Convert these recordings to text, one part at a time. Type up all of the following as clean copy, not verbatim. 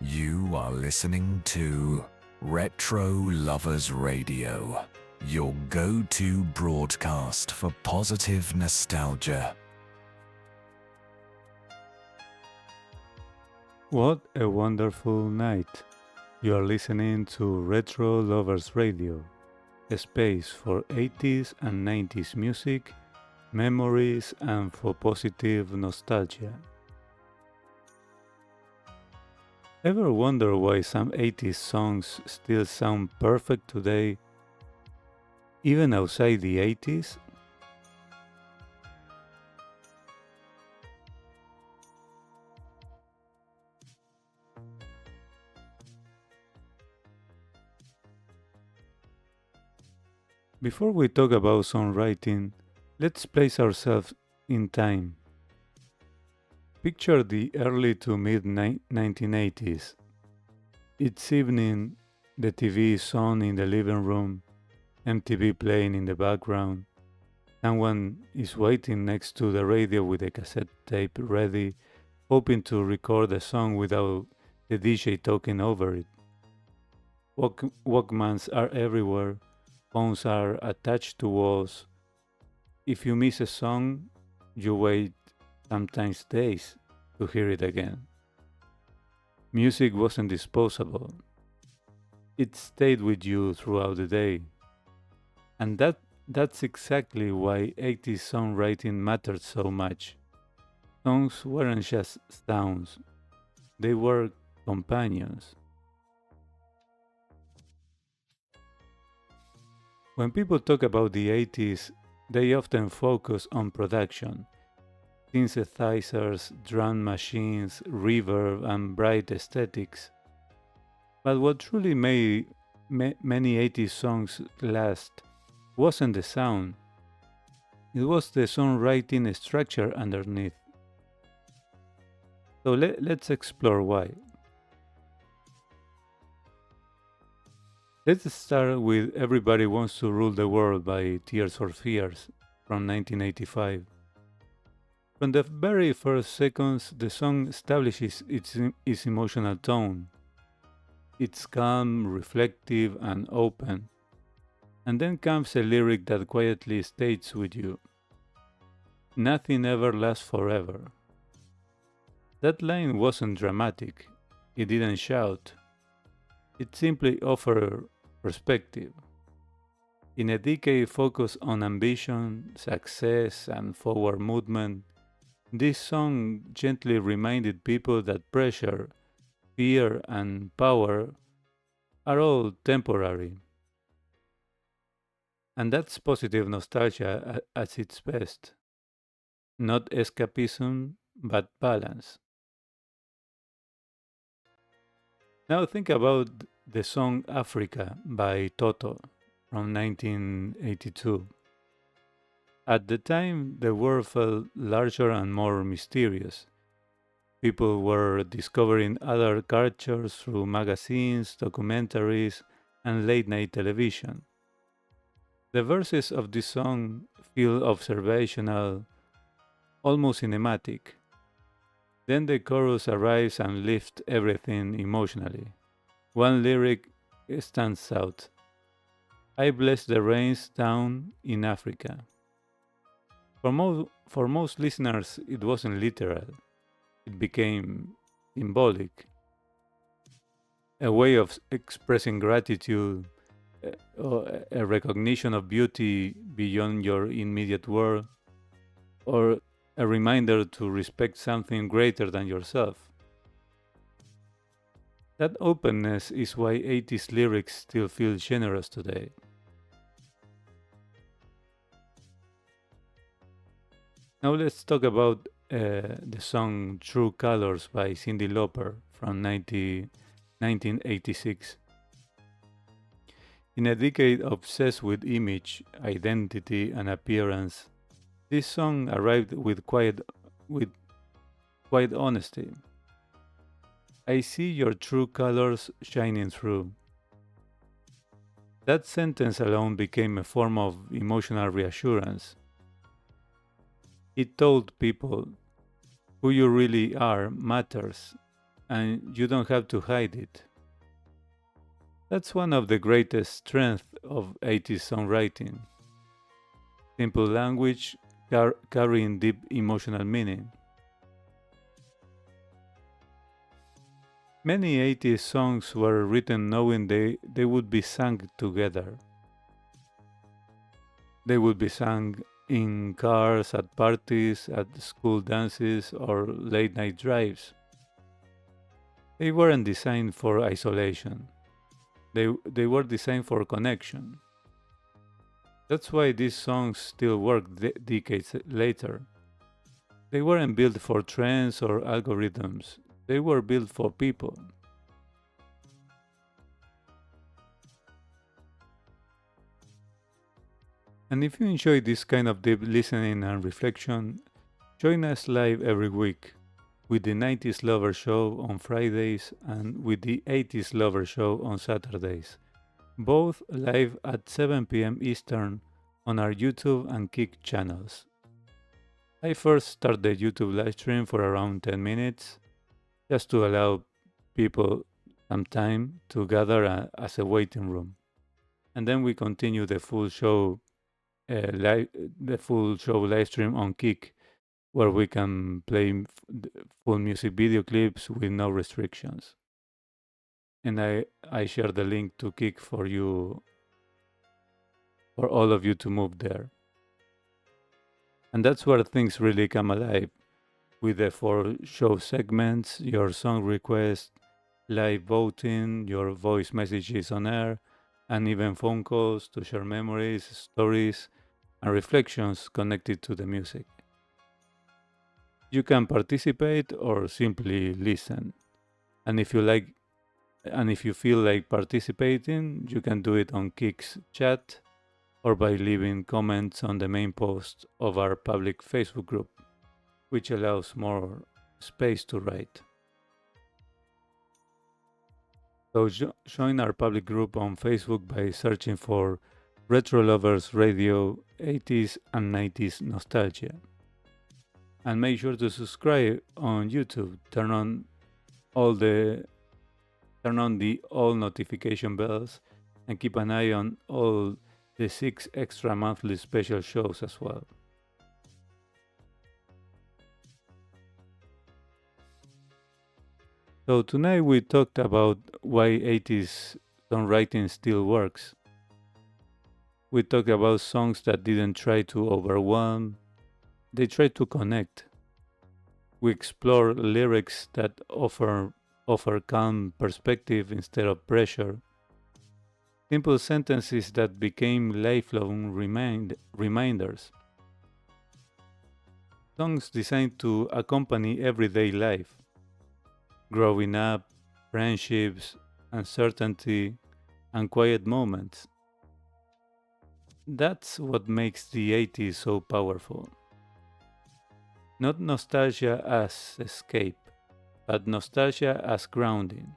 You are listening to RetroLovers Radio, your go-to broadcast for positive nostalgia. What a wonderful night. You are listening to Retro Lovers Radio, a space for 80s and 90s music, memories, and for positive nostalgia. Ever wonder why some 80s songs still sound perfect today, even outside the 80s? Before we talk about songwriting, let's place ourselves in time. Picture the early to mid 1980s. It's evening, the TV is on in the living room, MTV playing in the background. Someone is waiting next to the radio with a cassette tape ready, hoping to record a song without the DJ talking over it. Walkmans are everywhere, phones are attached to walls. If you miss a song, you wait sometimes days to hear it again. Music wasn't disposable. It stayed with you throughout the day. And that's exactly why 80s songwriting mattered so much. Songs weren't just sounds, they were companions. When people talk about the 80s, they often focus on production. Synthesizers, drum machines, reverb, and bright aesthetics. But what truly made many 80s songs last wasn't the sound, it was the songwriting structure underneath. So let's explore why. Let's start with Everybody Wants to Rule the World by Tears for Fears from 1985. From the very first seconds, the song establishes its emotional tone. It's calm, reflective, and open. And then comes a lyric that quietly stays with you. Nothing ever lasts forever. That line wasn't dramatic. It didn't shout. It simply offered perspective. In a decade focused on ambition, success, and forward movement, this song gently reminded people that pressure, fear, and power are all temporary. And that's positive nostalgia at its best. Not escapism, but balance. Now think about the song Africa by Toto from 1982. At the time, the world felt larger and more mysterious. People were discovering other cultures through magazines, documentaries, and late night television. The verses of this song feel observational, almost cinematic. Then the chorus arrives and lifts everything emotionally. One lyric stands out: I bless the rains down in Africa. For most listeners, it wasn't literal. It became symbolic, a way of expressing gratitude, or a recognition of beauty beyond your immediate world, or a reminder to respect something greater than yourself. That openness is why 80s lyrics still feel generous today. Now let's talk about the song True Colors by Cyndi Lauper from 1986. In a decade obsessed with image, identity, and appearance, this song arrived with quiet honesty. I see your true colors shining through. That sentence alone became a form of emotional reassurance. It told people who you really are matters, and you don't have to hide it. That's one of the greatest strengths of 80s songwriting. Simple language carrying deep emotional meaning. Many 80s songs were written knowing they would be sung together. They would be sung in cars, at parties, at school dances, or late night drives. They weren't designed for isolation. They were designed for connection. That's why these songs still work decades later. They weren't built for trends or algorithms. They were built for people. And if you enjoy this kind of deep listening and reflection, join us live every week with the 90s Lover Show on Fridays and with the 80s Lover Show on Saturdays, both live at 7 p.m. Eastern on our YouTube and Kick channels. I first start the YouTube live stream for around 10 minutes, just to allow people some time to gather as a waiting room. And then we continue the full show live stream on Kick, where we can play full music video clips with no restrictions. And I share the link to Kick for you, for all of you to move there. And that's where things really come alive, with the 4 show segments, your song request, live voting, your voice messages on air, and even phone calls to share memories, stories, and reflections connected to the music. You can participate or simply listen. And if you feel like participating, you can do it on Kick's chat or by leaving comments on the main post of our public Facebook group, which allows more space to write. So join our public group on Facebook by searching for RetroLovers Radio 80s and 90s Nostalgia. And make sure to subscribe on YouTube. Turn on the all notification bells and keep an eye on all the 6 extra monthly special shows as well. So tonight we talked about why 80s songwriting still works. We talked about songs that didn't try to overwhelm, they tried to connect. We explore lyrics that offer calm perspective instead of pressure. Simple sentences that became lifelong reminders. Songs designed to accompany everyday life. Growing up, friendships, uncertainty, and quiet moments. That's what makes the 80s so powerful. Not nostalgia as escape, but nostalgia as grounding.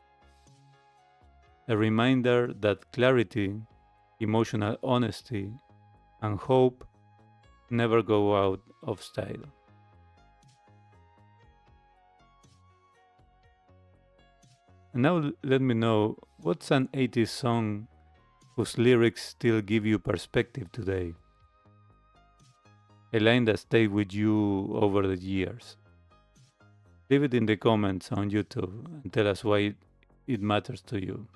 A reminder that clarity, emotional honesty, and hope never go out of style. And now let me know, what's an 80s song whose lyrics still give you perspective today? A line that stayed with you over the years. Leave it in the comments on YouTube and tell us why it matters to you.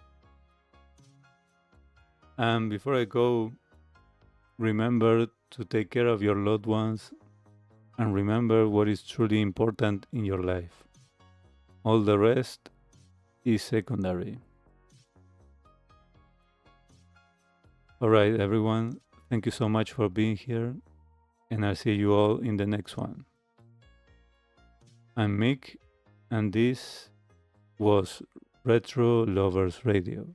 And before I go, remember to take care of your loved ones and remember what is truly important in your life. All the rest is secondary. Alright, everyone, thank you so much for being here, and I'll see you all in the next one. I'm Mick, and this was Retro Lovers Radio.